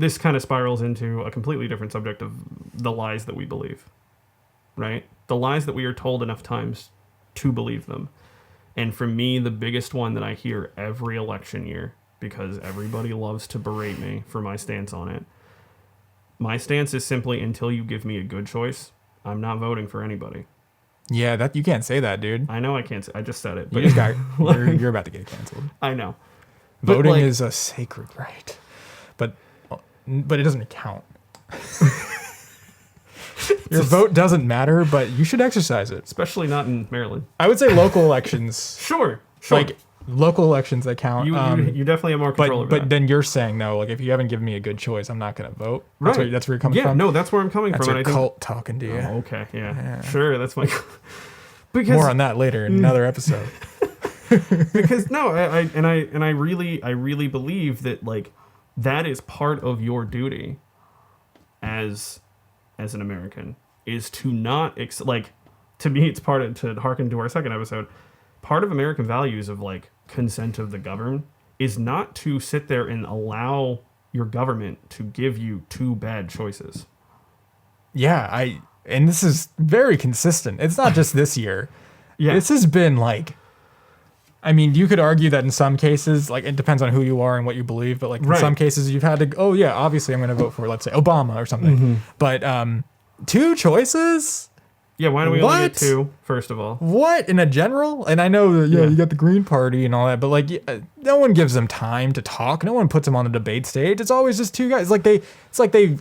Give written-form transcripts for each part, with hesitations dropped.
this kind of spirals into a completely different subject of the lies that we believe, right? The lies that we are told enough times to believe them. And for me, the biggest one that I hear every election year, because everybody loves to berate me for my stance on it, my stance is simply, until you give me a good choice, I'm not voting for anybody. Yeah, that you can't say that, dude. I know I can't say. I just said it. But you just got, you're about to get canceled. I know. Voting is a sacred right, but it doesn't count. Your vote doesn't matter, but you should exercise it. Especially not in Maryland. I would say local elections. Sure. Like local elections that count. You definitely have more control over that. But then you're saying, no, like if you haven't given me a good choice, I'm not going to vote. Right. That's where you're coming from? Yeah, no, that's where I'm coming from. That's your cult talking to you. Oh, okay, yeah. Sure, that's my... Because, more on that later in another episode. Because, no, I really believe that, like, that is part of your duty as an American, is to not, to me, it's part of, to hearken to our second episode, part of American values of, like, consent of the governed is not to sit there and allow your government to give you two bad choices. Yeah, and this is very consistent. It's not just this year. Yeah. This has been like, I mean, you could argue that in some cases, like, it depends on who you are and what you believe, but like in some cases you've had to, oh yeah, obviously I'm going to vote for, let's say, Obama or something. Mm-hmm. But two choices? Yeah, why do we only get two, first of all? What, in a general? And I know that, you got the Green Party and all that, but like, no one gives them time to talk. No one puts them on the debate stage. It's always just two guys. It's like they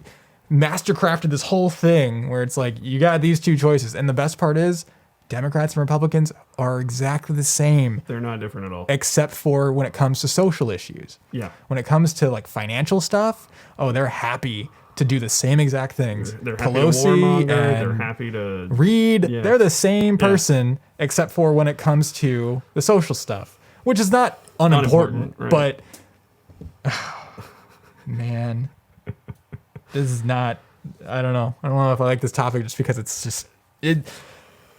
mastercrafted this whole thing where it's like, you got these two choices. And the best part is, Democrats and Republicans are exactly the same. They're not different at all. Except for when it comes to social issues. Yeah. When it comes to like financial stuff, they're happy to do the same exact things. They're Pelosi happy to warmonger, and they're happy to Reid, they're the same person, except for when it comes to the social stuff, which is not unimportant, right. But man, this is not, I don't know if I like this topic just because it's just,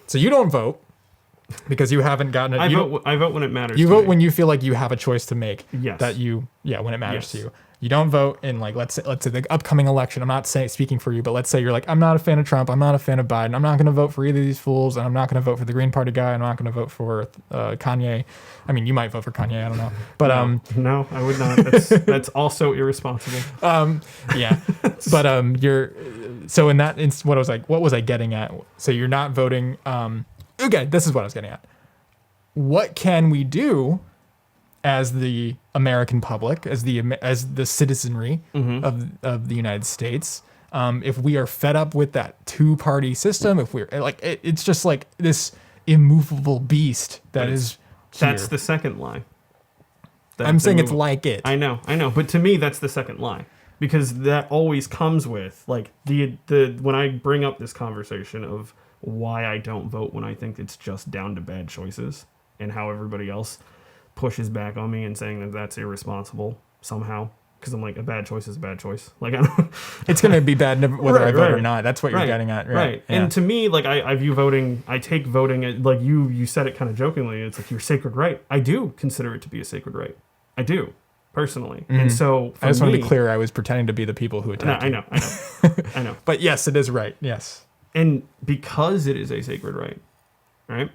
so you don't vote because you haven't gotten it. I vote when it matters. You vote when you feel like you have a choice to make. Yes. When it matters to you. You don't vote in, like, let's say the upcoming election. I'm not speaking for you, but let's say you're like, I'm not a fan of Trump. I'm not a fan of Biden. I'm not going to vote for either of these fools, and I'm not going to vote for the Green Party guy. I'm not going to vote for Kanye. I mean, you might vote for Kanye. I don't know, but no, I would not. That's also irresponsible. Yeah, but you're so in that instance. What was I getting at? So you're not voting. Okay, this is what I was getting at. What can we do as the American public, as the citizenry of the United States, if we are fed up with that two-party system, if we're like, it's just like this immovable beast that's the second lie. I'm saying it's like it. I know, but to me that's the second lie, because that always comes with like the when I bring up this conversation of why I don't vote when I think it's just down to bad choices, and how everybody else pushes back on me and saying that that's irresponsible somehow, because I'm like, a bad choice is a bad choice. Like, I don't it's going to be bad whether I vote or not. That's what you're getting at, right? Yeah. And to me, like, I view voting, I take voting, like you said it kind of jokingly, it's like your sacred right. I do consider it to be a sacred right. I do, personally. Mm-hmm. And so I just want to be clear, I was pretending to be the people who attacked you. I know. But yes, it is right, yes. And because it is a sacred right?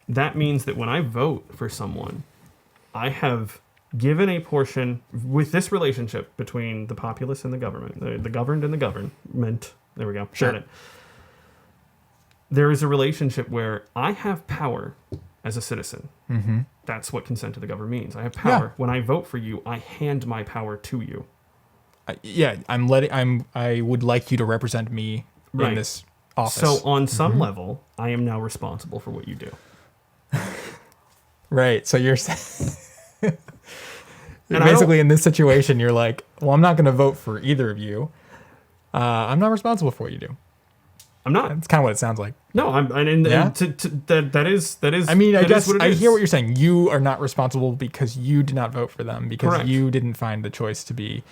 That means that when I vote for someone, I have given a portion with this relationship between the populace and the government, the governed and the government. There we go. Sure. Got it. There is a relationship where I have power as a citizen. Mm-hmm. That's what consent to the government means. I have power. Yeah. When I vote for you, I hand my power to you. I would like you to represent me in this office. So on some level, I am now responsible for what you do. Right. So you're basically in this situation, you're like, well, I'm not going to vote for either of you. I'm not responsible for what you do. I'm not. That's kind of what it sounds like. No, that is. I mean, I guess I hear what you're saying. You are not responsible because you did not vote for them, because you didn't find the choice to be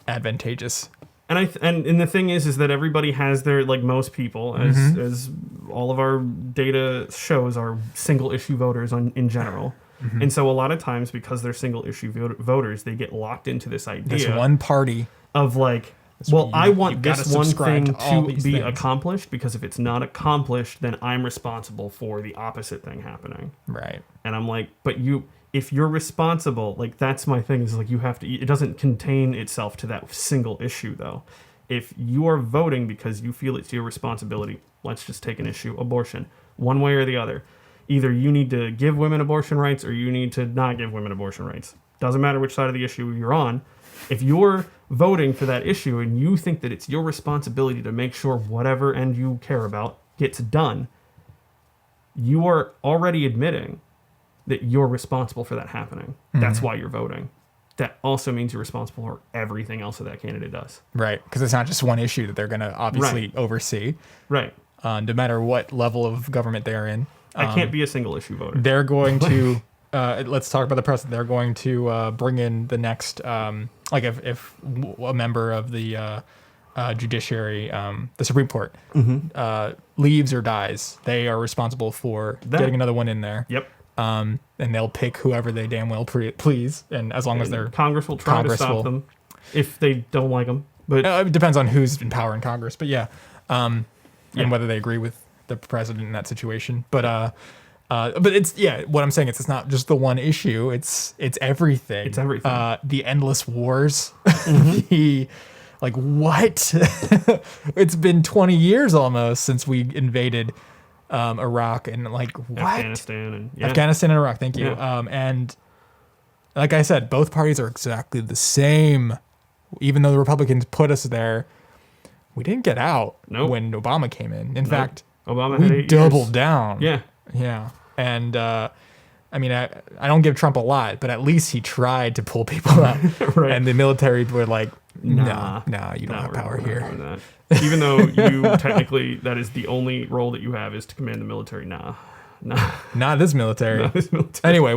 advantageous. And the thing is that everybody has their, like, most people, as all of our data shows, are single issue voters in general. Mm-hmm. And so a lot of times, because they're single issue voters, they get locked into this idea. This one party. of like, So well, I you want gotta this one subscribe thing to all to these be things. accomplished, because if it's not accomplished, then I'm responsible for the opposite thing happening. Right. And I'm like, but if you're responsible, like, that's my thing, is like, you have to, it doesn't contain itself to that single issue though. If you are voting because you feel it's your responsibility, let's just take an issue, abortion, one way or the other. Either you need to give women abortion rights or you need to not give women abortion rights. Doesn't matter which side of the issue you're on. If you're voting for that issue and you think that it's your responsibility to make sure whatever end you care about gets done, you are already admitting that you're responsible for that happening. That's why you're voting. That also means you're responsible for everything else that that candidate does. Right. Because it's not just one issue that they're going to obviously oversee. Right. No matter what level of government they're in. I can't be a single issue voter. They're going to, let's talk about the president. They're going to bring in the next, like if a member of the judiciary, the Supreme Court, leaves or dies, they are responsible for getting another one in there. Yep. And they'll pick whoever they damn well please. And as long as they're... Congress will try to stop them if they don't like them. But it depends on who's in power in Congress. But yeah. And whether they agree with the president in that situation. But it's, what I'm saying is it's not just the one issue. It's everything. It's everything. The endless wars. Like, what? It's been 20 years almost since we invaded Iraq and like what? Afghanistan and Iraq. Thank you. Yeah. And like I said, both parties are exactly the same. Even though the Republicans put us there, we didn't get out when Obama came in. In fact, Obama had 8 years. Doubled down. Yeah. Yeah. And I mean, I don't give Trump a lot, but at least he tried to pull people out. Right. And the military were like, Nah, you don't have power here. Even though you technically, that is the only role that you have, is to command the military. Nah. Not this military. Anyway,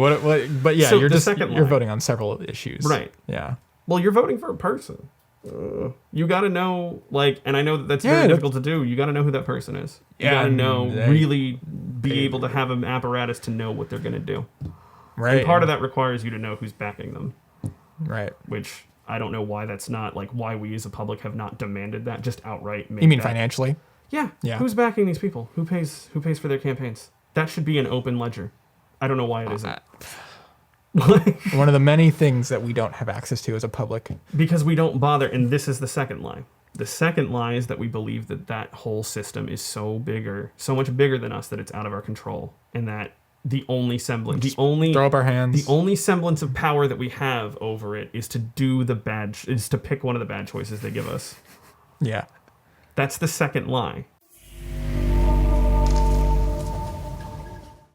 but yeah, So you're voting on several issues. Right. Yeah. Well, you're voting for a person. You got to know, like, and I know that that's very difficult to do. You got to know who that person is. You got to know, really be able to have an apparatus to know what they're going to do. Right. And part of that requires you to know who's backing them. Right. Which I don't know why that's not, like, why we as a public have not demanded that, just outright. You mean financially? Yeah. Yeah. Who's backing these people? Who pays for their campaigns? That should be an open ledger. I don't know why it isn't. One of the many things that we don't have access to as a public. Because we don't bother, and this is the second lie. The second lie is that we believe that whole system is so much bigger than us, that it's out of our control, and that the only semblance, throw up our hands. The only semblance of power that we have over it is to is to pick one of the bad choices they give us. Yeah. That's the second lie.